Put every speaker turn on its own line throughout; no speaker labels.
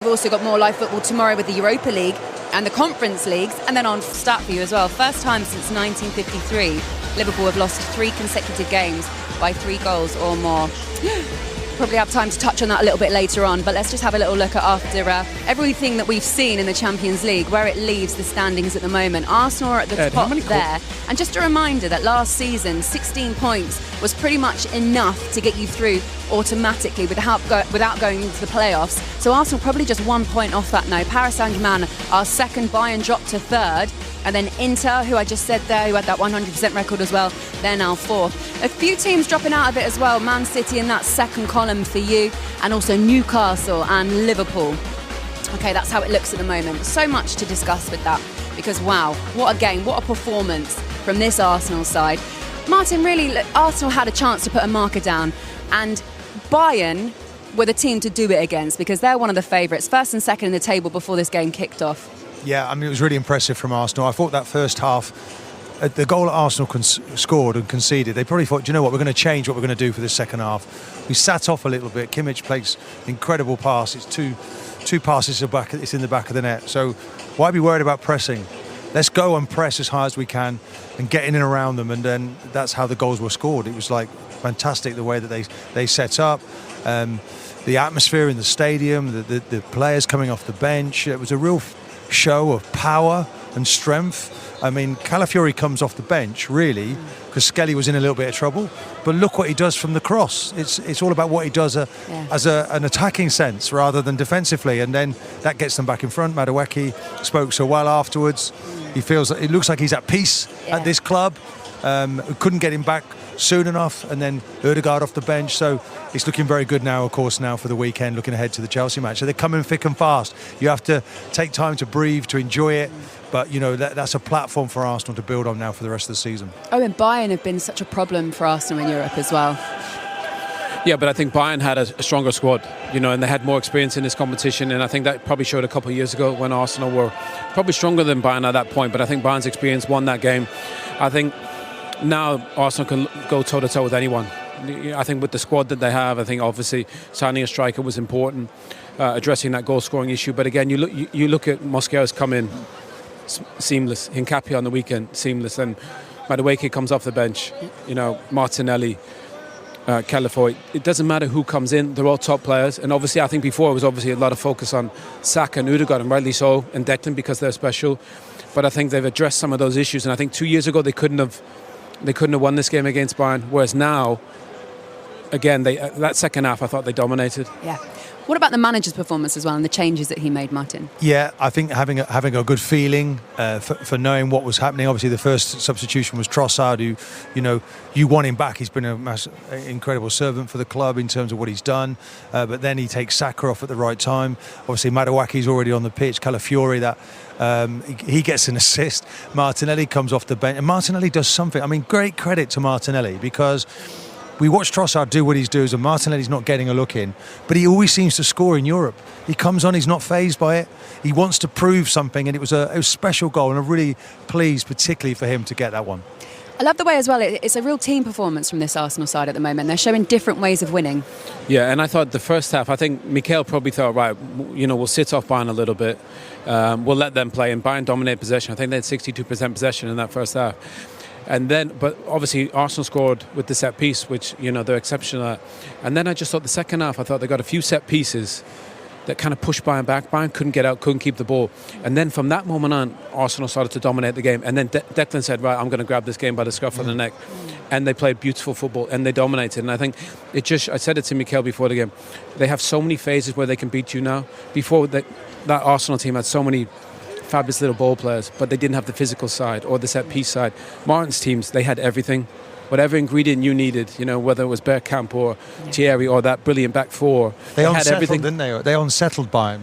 also got more live football tomorrow with the Europa League and the Conference Leagues. And then on stat for you as well, first time since 1953, Liverpool have lost 3 consecutive games by 3 goals or more. Probably have time to touch on that a little bit later on, but let's just have a little look at after everything that we've seen in the Champions League, where it leaves the standings at the moment. Arsenal are at the top there. And just a reminder that last season, 16 points was pretty much enough to get you through automatically without going into the playoffs. So Arsenal probably just 1 point off that now. Paris Saint-Germain are second, Bayern dropped to third. And then Inter, who I just said there, who had that 100% record as well, they're now fourth. A few teams dropping out of it as well. Man City in that second column for you, and also Newcastle and Liverpool. Okay, that's how it looks at the moment. So much to discuss with that, because wow, what a game, what a performance from this Arsenal side. Martin, really, look, Arsenal had a chance to put a marker down, and Bayern were the team to do it against, because they're one of the favourites, first and second in the table before this game kicked off. Yeah,
I mean, it was really impressive from Arsenal. I thought that first half, the goal that Arsenal scored and conceded, they probably thought, do you know what, we're going to change what we're going to do for this second half. We sat off a little bit. Kimmich plays incredible pass. It's two passes back. It's in the back of the net. So why be worried about pressing? Let's go and press as hard as we can and get in and around them. And then that's how the goals were scored. It was like fantastic the way that they set up. The atmosphere in the stadium, the players coming off the bench. It was a real show of power and strength. I mean, Calafiori comes off the bench, really, because Skelly was in a little bit of trouble. But look what he does from the cross. It's all about what he does as an attacking sense rather than defensively. And then that gets them back in front. Madueke spoke so well afterwards. He feels that it looks like he's at peace at this club. Couldn't get him back soon enough, and then Ødegaard off the bench. So it's looking very good now, of course, now for the weekend, looking ahead to the Chelsea match. So they're coming thick and fast. You have to take time to breathe, to enjoy it. But, you know, that's a platform for Arsenal to build on now for the rest of the season.
Oh, and Bayern have been such a problem for Arsenal in Europe as well.
Yeah, but I think Bayern had a stronger squad, you know, and they had more experience in this competition. And I think that probably showed a couple of years ago when Arsenal were probably stronger than Bayern at that point. But I think Bayern's experience won that game. I think now Arsenal can go toe-to-toe with anyone. I think with the squad that they have, I think obviously signing a striker was important, addressing that goal-scoring issue. But again, you look at Mosquera's come in seamless, Hincapié on the weekend seamless, and Madueke comes off the bench. You know, Martinelli, Calafiori. It doesn't matter who comes in; they're all top players. And obviously, I think before it was obviously a lot of focus on Saka and Ødegaard, and rightly so, and Declan because they're special. But I think they've addressed some of those issues, and I think 2 years ago they couldn't have won this game against Bayern. Whereas now, again, that second half I thought they dominated.
Yeah. What about the manager's performance as well and the changes that he made, Martin?
Yeah, I think having a good feeling for knowing what was happening. Obviously, the first substitution was Trossard, who, you know, you want him back. He's been an incredible servant for the club in terms of what he's done. But then he takes Saka off at the right time. Obviously, Maduake's already on the pitch. Calafiori, he gets an assist. Martinelli comes off the bench, and Martinelli does something. I mean, great credit to Martinelli, because we watched Trossard do what he's doing, and Martinelli's not getting a look in, but he always seems to score in Europe. He comes on, he's not fazed by it. He wants to prove something, and it was a special goal, and I'm really pleased, particularly for him, to get that one.
I love the way as well, it's a real team performance from this Arsenal side at the moment. They're showing different ways of winning.
Yeah, and I thought the first half, I think Mikel probably thought, right, you know, we'll sit off Bayern a little bit. We'll let them play, and Bayern dominate possession. I think they had 62% possession in that first half. And then, but obviously Arsenal scored with the set piece, which, you know, they're exceptional at. And then I just thought the second half, I thought they got a few set pieces that kind of pushed Bayern back. Bayern couldn't get out, couldn't keep the ball. And then from that moment on, Arsenal started to dominate the game. And then Declan said, right, I'm going to grab this game by the scruff of the neck. And they played beautiful football, and they dominated. And I think I said it to Mikel before the game, they have so many phases where they can beat you now. Before that Arsenal team had so many fabulous little ball players, but they didn't have the physical side or the set piece side. Martin's teams, they had everything. Whatever ingredient you needed, you know, whether it was Bergkamp or Thierry or that brilliant back four.
They
had everything,
didn't they? They unsettled Bayern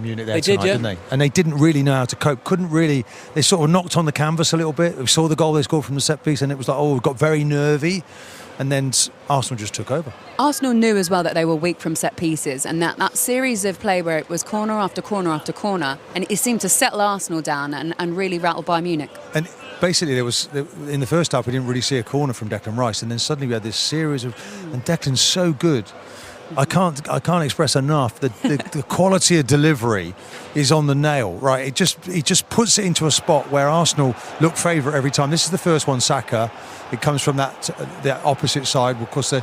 Munich there
tonight,
didn't they? And they didn't really know how to cope. They sort of knocked on the canvas a little bit. We saw the goal they scored from the set piece, and it was like, it got very nervy. And then Arsenal just took over.
Arsenal knew as well that they were weak from set pieces, and that series of play where it was corner after corner after corner, and it seemed to settle Arsenal down and really rattle Bayern Munich. And
basically, in the first half, we didn't really see a corner from Declan Rice, and then suddenly we had this series of, and Declan's so good. I can't express enough the quality of delivery is on the nail, right? It just puts it into a spot where Arsenal look favourite every time. This is the first one, Saka. It comes from the opposite side. Of course,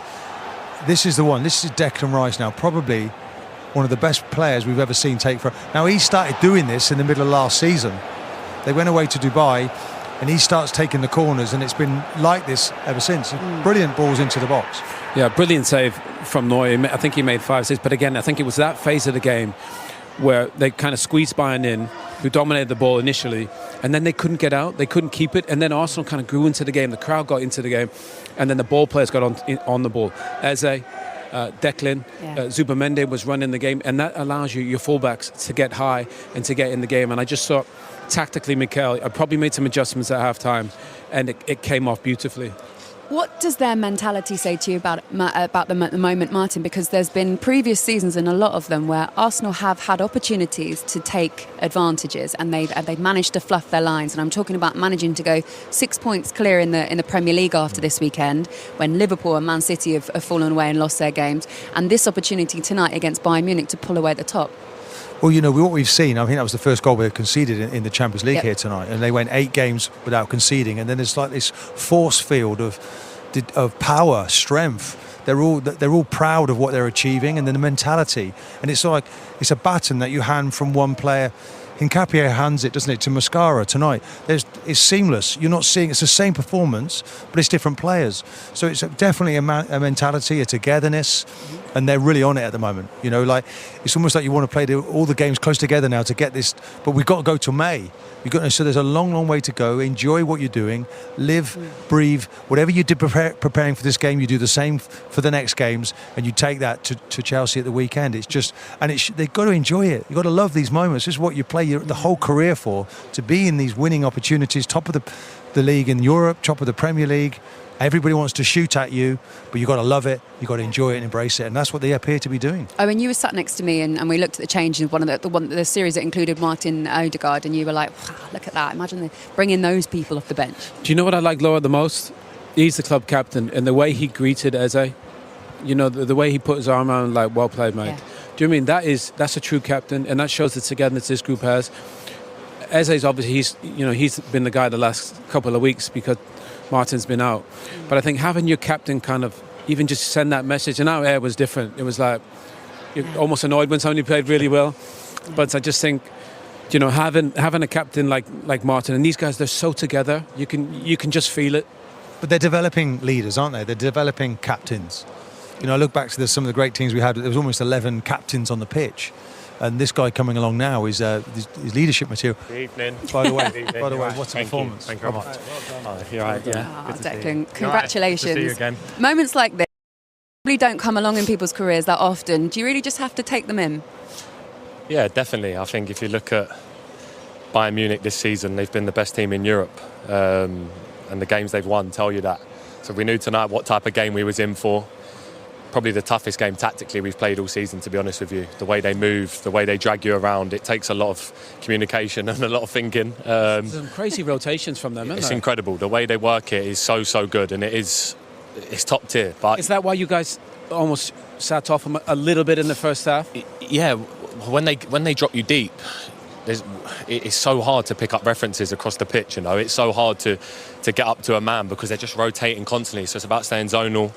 this is the one. This is Declan Rice now, probably one of the best players we've ever seen take for. Now, he started doing this in the middle of last season. They went away to Dubai, and he starts taking the corners, and it's been like this ever since. Brilliant balls into the box.
Yeah, brilliant save from Neuer. I think he made 5 saves, but again, I think it was that phase of the game where they kind of squeezed Bayern in, who dominated the ball initially, and then they couldn't get out, they couldn't keep it, and then Arsenal kind of grew into the game, the crowd got into the game, and then the ball players got on the ball. Eze, Declan, Zubimendi was running the game, and that allows your fullbacks to get high and to get in the game. And I just thought, tactically, Mikel, I probably made some adjustments at half-time, and it came off beautifully.
What does their mentality say to you about them at the moment, Martin? Because there's been previous seasons, and a lot of them, where Arsenal have had opportunities to take advantages, and they've managed to fluff their lines. And I'm talking about managing to go 6 points clear in the Premier League after this weekend, when Liverpool and Man City have fallen away and lost their games, and this opportunity tonight against Bayern Munich to pull away at the top.
Well, you know, what we've seen, I think that was the first goal they conceded in the Champions League here tonight, and they went 8 games without conceding, and then there's like this force field of power, strength. They're all proud of what they're achieving, and then the mentality, and it's like it's a baton that you hand from one player. Hincapié hands it, doesn't it, to Mascara tonight. It's seamless. You're not seeing, it's the same performance, but it's different players. So it's definitely a mentality, a togetherness, and they're really on it at the moment. You know, like it's almost like you want to play all the games close together now to get this. But we've got to go to May. So there's a long, long way to go. Enjoy what you're doing. Live, breathe. Whatever you did preparing for this game, you do the same for the next games, and you take that to Chelsea at the weekend. It's just, and they've got to enjoy it. You've got to love these moments. This is what you play the whole career for, to be in these winning opportunities, top of the league in Europe, top of the Premier League. Everybody wants to shoot at you, but you've got to love it, you've got to enjoy it and embrace it, and that's what they appear to be doing.
Oh, and you were sat next to me, and we looked at the changes, the series that included Martin Odegaard, and you were like, wow, look at that, imagine bringing those people off the bench.
Do you know what I like Laura the most? He's the club captain, and the way he greeted Eze, you know, the way he put his arm around, like, well played, mate. Yeah. Do you know what I mean? That's a true captain, and that shows the togetherness this group has. Eze's obviously, he's been the guy the last couple of weeks because Martin's been out. But I think having your captain kind of even just send that message, and our air was different. It was like you're almost annoyed when somebody played really well. But I just think, having a captain like Martin, and these guys, they're so together. You can just feel it.
But they're developing leaders, aren't they? They're developing captains. I look back to some of the great teams we had. There was almost 11 captains on the pitch. And this guy coming along now is his leadership material.
Good evening.
By the way, what's a performance?
Thank you very much. You're right, yeah.
Declan, congratulations.
Good to see you again.
Moments like this really don't come along in people's careers that often. Do you really just have to take them in?
Yeah, definitely. I think if you look at Bayern Munich this season, they've been the best team in Europe. And the games they've won tell you that. So we knew tonight what type of game we was in for. Probably the toughest game tactically we've played all season, to be honest with you. The way they move, the way they drag you around, it takes a lot of communication and a lot of thinking.
Some crazy rotations from them, isn't
It's
there?
incredible. The way they work it is so good, and it's top tier. But
is that why you guys almost sat off them a little bit in the first half?
Yeah, when they drop you deep, it's so hard to pick up references across the pitch. It's so hard to get up to a man because they're just rotating constantly. So it's about staying zonal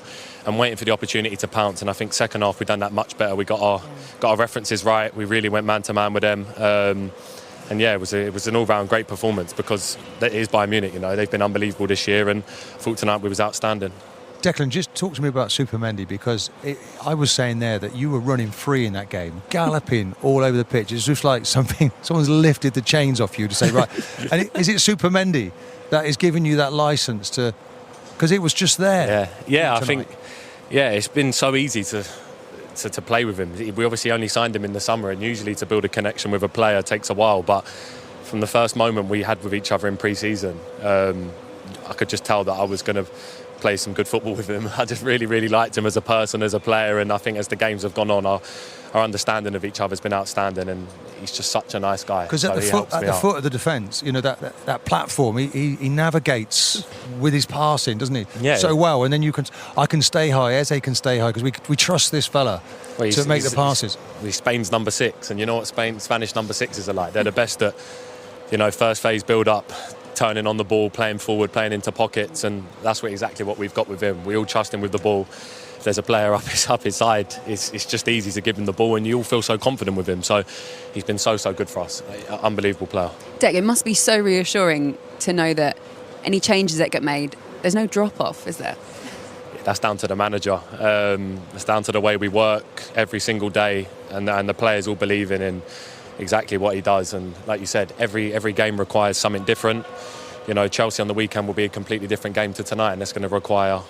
and waiting for the opportunity to pounce. And I think second half we've done that much better. We got our references right. We really went man to man with them. And yeah, it was an all-round great performance because it is Bayern Munich. They've been unbelievable this year, and I thought tonight we was outstanding.
Declan, just talk to me about Zubimendi, because I was saying there that you were running free in that game, galloping all over the pitch. It's just like someone's lifted the chains off you to say, right. And is it Zubimendi that is giving you that license to? Because it was just there.
Yeah. I think, it's been so easy to play with him. We obviously only signed him in the summer, and usually to build a connection with a player takes a while. But from the first moment we had with each other in pre-season, I could just tell that I was going to play some good football with him. I just really liked him as a person, as a player, and I think as the games have gone on, our understanding of each other has been outstanding, and he's just such a nice guy.
Because at the foot of the defence, you know, that platform, he navigates with his passing, doesn't he?
Yeah.
So well, and then I can stay high, Eze can stay high, because we trust this fella to make the passes.
He's Spain's number 6, and you know what Spanish number 6s are like. They're the best at, you know, first phase build up, turning on the ball, playing forward, playing into pockets, and that's exactly what we've got with him. We all trust him with the ball. If there's a player up his side, it's just easy to give him the ball, and you all feel so confident with him. So he's been so good for us. Unbelievable player.
Declan, it must be so reassuring to know that any changes that get made, there's no drop-off, is there?
That's down to the manager. It's down to the way we work every single day, and the players all believing in exactly what he does. And like you said, every game requires something different. You know, Chelsea on the weekend will be a completely different game to tonight, and that's going to require,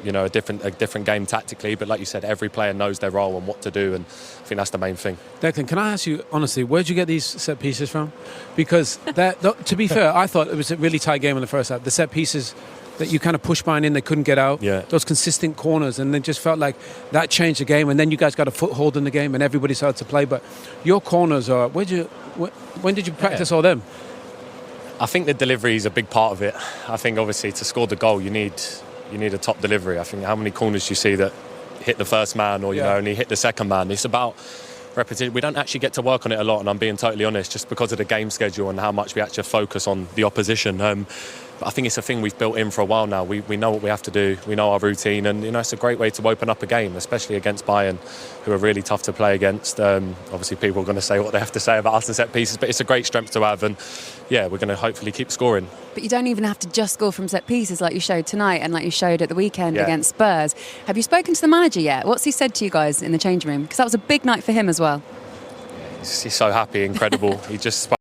you know, a different game tactically. But like you said, every player knows their role and what to do, and I think that's the main thing.
Declan, can I ask you honestly, where'd you get these set pieces from? Because to be fair, I thought it was a really tight game in the first half. The set pieces that you kind of pushed Bayern in, they couldn't get out.
Yeah.
Those consistent corners, and then just felt like that changed the game. And then you guys got a foothold in the game, and everybody started to play. But your corners are when did you practice all them?
I think the delivery is a big part of it. I think obviously to score the goal, you need a top delivery. I think how many corners do you see that hit the first man, or you know, only hit the second man? It's about repetition. We don't actually get to work on it a lot, and I'm being totally honest, just because of the game schedule and how much we actually focus on the opposition. But I think it's a thing we've built in for a while now. We know what we have to do. We know our routine, and you know, it's a great way to open up a game, especially against Bayern, who are really tough to play against. Obviously, people are going to say what they have to say about us and set pieces, but it's a great strength to have, and yeah, we're going to hopefully keep scoring.
But you don't even have to just score from set pieces like you showed tonight and like you showed at the weekend against Spurs. Have you spoken to the manager yet? What's he said to you guys in the changing room? Because that was a big night for him as well.
He's so happy, incredible. He just